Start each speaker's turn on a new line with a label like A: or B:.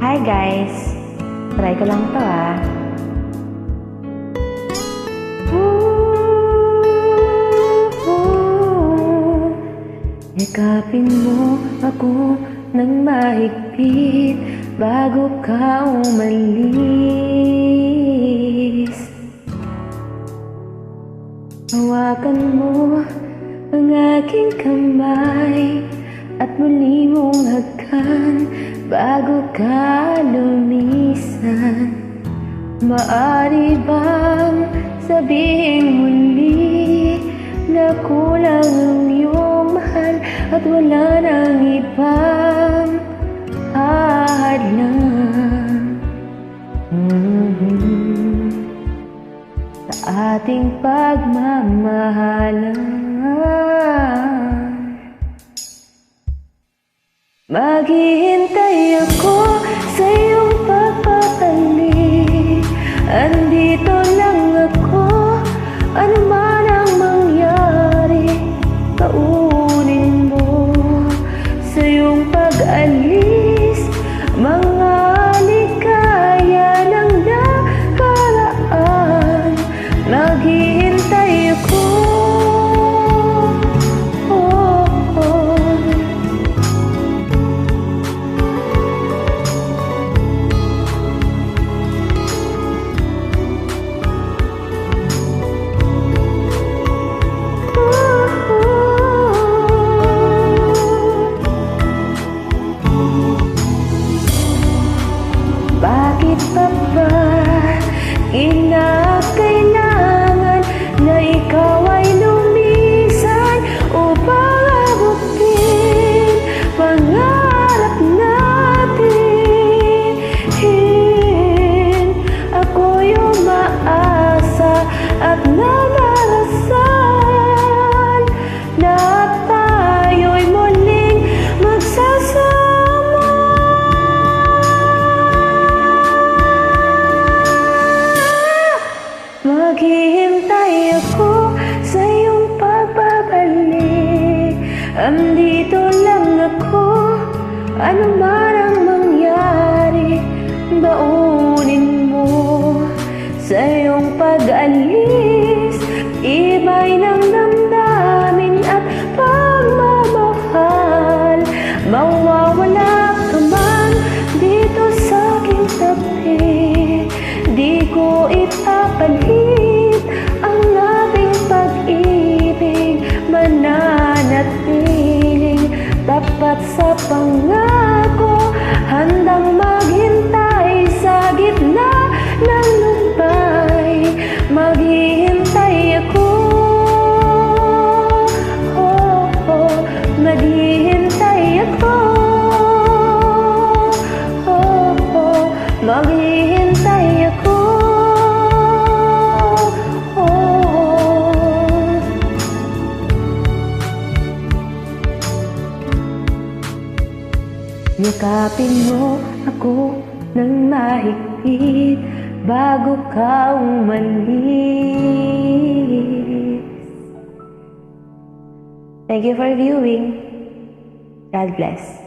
A: Hi guys! Try ko lang to ah. Yakapin mo ako ng mahigpit bago ka umalis. Hawakan mo ang aking kamay at muli mong hagkan bago ka lumisan. Maaari bang sabihin muli na kulang ang iyong mahal at wala nang ibang hadlang sa ating pagmamahalan? Maghihintay ako sa iyong pagbabalik. Andito lang ako, ano man ang mangyari, paunin mo sa iyong pag-alis. Mga ligaya ng nakaraan, maghihintay ako. Bakit pa ba kinakailangan na ikaw ay lumisan upang abutin pangarap natin? Ako'y umaasa at nandarasal na tayo'y muling magsasama. Maghihintay ako sa iyong pagbabalik. Andito lang ako, ano man ang mangyari, baunin mo sa iyong pag-alis. Iba'y ng damdamin at pagmamahal. Mawawala ka man dito sa aking tabi, di ko ipapalit ang ating pag-ibig. Mananatiling tapat sa pangako, handang maghintay sa gitna ng lumbay. Maghihintay ako, maghihintay ako, maghihintay ako. Yakapin mo ako ng mahigpit bago ka umalis. Thank you for viewing. God bless.